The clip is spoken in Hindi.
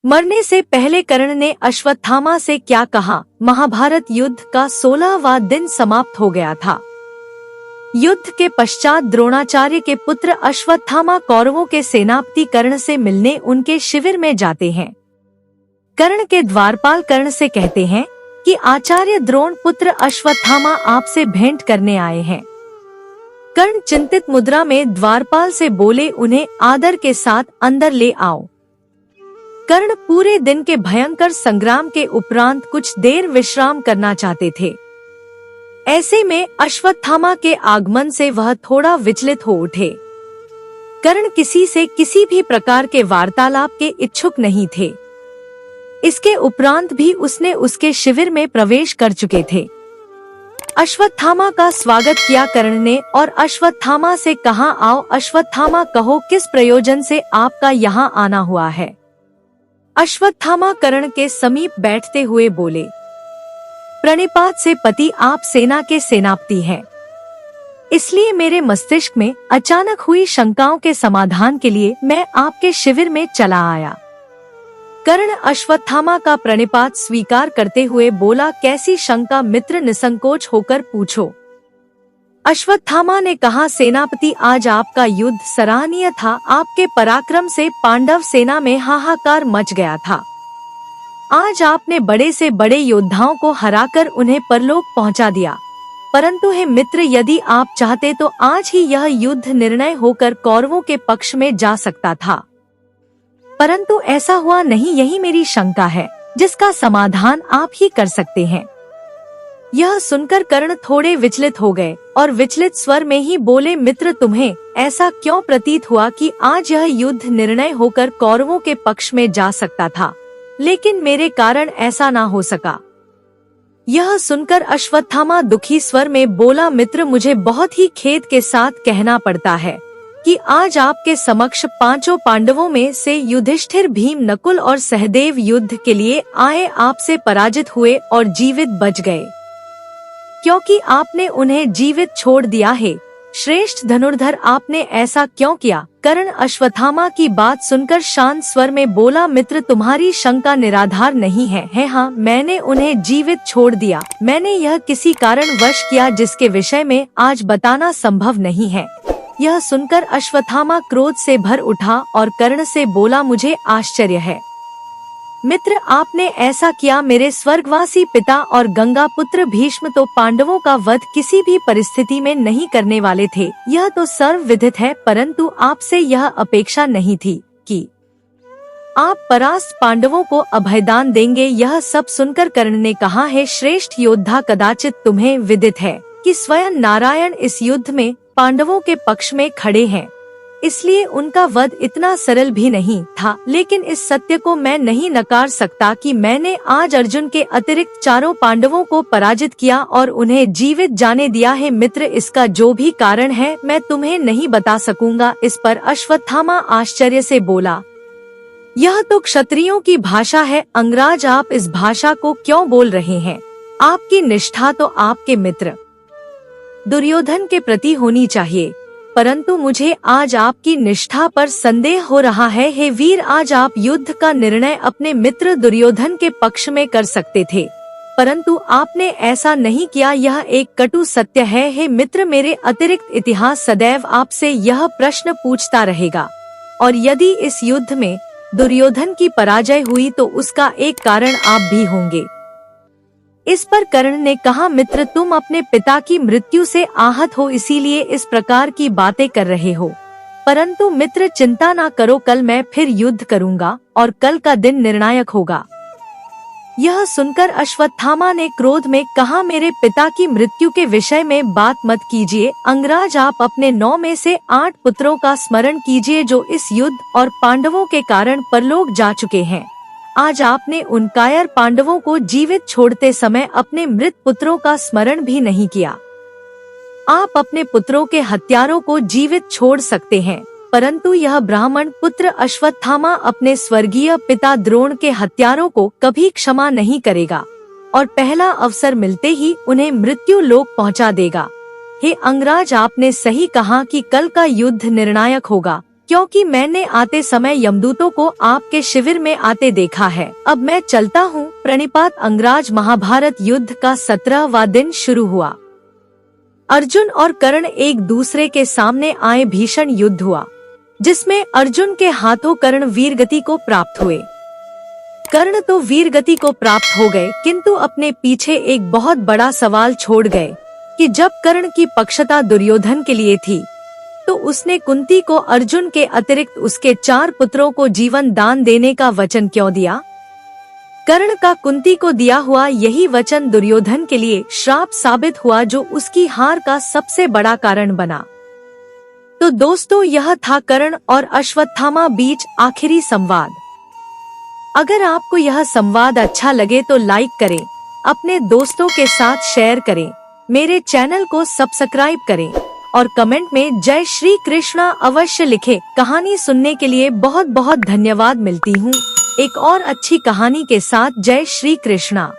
मरने से पहले कर्ण ने अश्वत्थामा से क्या कहा? महाभारत युद्ध का 16वां दिन समाप्त हो गया था। युद्ध के पश्चात द्रोणाचार्य के पुत्र अश्वत्थामा कौरवों के सेनापति कर्ण से मिलने उनके शिविर में जाते हैं। कर्ण के द्वारपाल कर्ण से कहते हैं कि आचार्य द्रोण पुत्र अश्वत्थामा आपसे भेंट करने आए हैं। कर्ण चिंतित मुद्रा में द्वारपाल से बोले, उन्हें आदर के साथ अंदर ले आओ। कर्ण पूरे दिन के भयंकर संग्राम के उपरांत कुछ देर विश्राम करना चाहते थे। ऐसे में अश्वत्थामा के आगमन से वह थोड़ा विचलित हो उठे। कर्ण किसी से किसी भी प्रकार के वार्तालाप के इच्छुक नहीं थे। इसके उपरांत भी उसने उसके शिविर में प्रवेश कर चुके थे। अश्वत्थामा का स्वागत किया कर्ण ने और अश्वत्थामा से कहा, आओ अश्वत्थामा, कहो किस प्रयोजन से आपका यहाँ आना हुआ है। अश्वत्थामा कर्ण के समीप बैठते हुए बोले, प्रणिपात से पति, आप सेना के सेनापति हैं, इसलिए मेरे मस्तिष्क में अचानक हुई शंकाओं के समाधान के लिए मैं आपके शिविर में चला आया। कर्ण अश्वत्थामा का प्रणिपात स्वीकार करते हुए बोला, कैसी शंका मित्र, निसंकोच होकर पूछो। अश्वत्थामा ने कहा, सेनापति, आज आपका युद्ध सराहनीय था। आपके पराक्रम से पांडव सेना में हाहाकार मच गया था। आज आपने बड़े से बड़े योद्धाओं को हराकर उन्हें परलोक पहुंचा दिया। परंतु हे मित्र, यदि आप चाहते तो आज ही यह युद्ध निर्णय होकर कौरवों के पक्ष में जा सकता था, परंतु ऐसा हुआ नहीं। यही मेरी शंका है, जिसका समाधान आप ही कर सकते हैं। यह सुनकर कर्ण थोड़े विचलित हो गए और विचलित स्वर में ही बोले, मित्र, तुम्हें ऐसा क्यों प्रतीत हुआ कि आज यह युद्ध निर्णय होकर कौरवों के पक्ष में जा सकता था, लेकिन मेरे कारण ऐसा ना हो सका। यह सुनकर अश्वत्थामा दुखी स्वर में बोला, मित्र, मुझे बहुत ही खेद के साथ कहना पड़ता है कि आज आपके समक्ष पांचों पांडवों में से युधिष्ठिर, भीम, नकुल और सहदेव युद्ध के लिए आए आपसे पराजित हुए और जीवित बच गए, क्योंकि आपने उन्हें जीवित छोड़ दिया है। श्रेष्ठ धनुर्धर, आपने ऐसा क्यों किया? कर्ण अश्वत्थामा की बात सुनकर शांत स्वर में बोला, मित्र, तुम्हारी शंका निराधार नहीं है। हाँ, मैंने उन्हें जीवित छोड़ दिया। मैंने यह किसी कारण वश किया जिसके विषय में आज बताना संभव नहीं है। यह सुनकर अश्वत्थामा क्रोध से भर उठा और कर्ण से बोला, मुझे आश्चर्य है मित्र, आपने ऐसा किया। मेरे स्वर्गवासी पिता और गंगा पुत्र भीष्म तो पांडवों का वध किसी भी परिस्थिति में नहीं करने वाले थे, यह तो सर्वविदित है, परंतु आपसे यह अपेक्षा नहीं थी कि आप परास्त पांडवों को अभयदान देंगे। यह सब सुनकर कर्ण ने कहा, है श्रेष्ठ योद्धा, कदाचित तुम्हें विदित है कि स्वयं नारायण इस युद्ध में पांडवों के पक्ष में खड़े हैं, इसलिए उनका वध इतना सरल भी नहीं था। लेकिन इस सत्य को मैं नहीं नकार सकता कि मैंने आज अर्जुन के अतिरिक्त चारों पांडवों को पराजित किया और उन्हें जीवित जाने दिया है। मित्र, इसका जो भी कारण है मैं तुम्हें नहीं बता सकूंगा। इस पर अश्वत्थामा आश्चर्य से बोला, यह तो क्षत्रियों की भाषा है अंगराज, आप इस भाषा को क्यों बोल रहे हैं? आपकी निष्ठा तो आपके मित्र दुर्योधन के प्रति होनी चाहिए, परंतु मुझे आज आपकी निष्ठा पर संदेह हो रहा है। हे वीर, आज आप युद्ध का निर्णय अपने मित्र दुर्योधन के पक्ष में कर सकते थे, परंतु आपने ऐसा नहीं किया। यह एक कटु सत्य है। हे मित्र, मेरे अतिरिक्त इतिहास सदैव आपसे यह प्रश्न पूछता रहेगा, और यदि इस युद्ध में दुर्योधन की पराजय हुई तो उसका एक कारण आप भी होंगे। इस पर कर्ण ने कहा, मित्र, तुम अपने पिता की मृत्यु से आहत हो, इसीलिए इस प्रकार की बातें कर रहे हो, परंतु मित्र चिंता ना करो, कल मैं फिर युद्ध करूंगा और कल का दिन निर्णायक होगा। यह सुनकर अश्वत्थामा ने क्रोध में कहा, मेरे पिता की मृत्यु के विषय में बात मत कीजिए अंगराज, आप अपने 9 में से 8 पुत्रों का स्मरण कीजिए जो इस युद्ध और पांडवों के कारण परलोक जा चुके हैं। आज आपने उन कायर पांडवों को जीवित छोड़ते समय अपने मृत पुत्रों का स्मरण भी नहीं किया। आप अपने पुत्रों के हत्यारों को जीवित छोड़ सकते हैं, परंतु यह ब्राह्मण पुत्र अश्वत्थामा अपने स्वर्गीय पिता द्रोण के हत्यारों को कभी क्षमा नहीं करेगा और पहला अवसर मिलते ही उन्हें मृत्यु लोक पहुंचा देगा। हे अंगराज, आपने सही कहा कि कल का युद्ध निर्णायक होगा, क्योंकि मैंने आते समय यमदूतों को आपके शिविर में आते देखा है। अब मैं चलता हूँ। प्रणिपात अंगराज। महाभारत युद्ध का 17वां दिन शुरू हुआ। अर्जुन और कर्ण एक दूसरे के सामने आए। भीषण युद्ध हुआ, जिसमें अर्जुन के हाथों कर्ण वीरगति को प्राप्त हुए। कर्ण तो वीरगति को प्राप्त हो गए, किंतु अपने पीछे एक बहुत बड़ा सवाल छोड़ गए कि जब कर्ण की पक्षता दुर्योधन के लिए थी, तो उसने कुंती को अर्जुन के अतिरिक्त उसके 4 पुत्रों को जीवन दान देने का वचन क्यों दिया? कर्ण का कुंती को दिया हुआ यही वचन दुर्योधन के लिए श्राप साबित हुआ, जो उसकी हार का सबसे बड़ा कारण बना। तो दोस्तों, यह था कर्ण और अश्वत्थामा बीच आखिरी संवाद। अगर आपको यह संवाद अच्छा लगे तो लाइक करें, अपने दोस्तों के साथ शेयर करें, मेरे चैनल को सब्सक्राइब करें और कमेंट में जय श्री कृष्णा अवश्य लिखें। कहानी सुनने के लिए बहुत बहुत धन्यवाद। मिलती हूँ एक और अच्छी कहानी के साथ। जय श्री कृष्णा।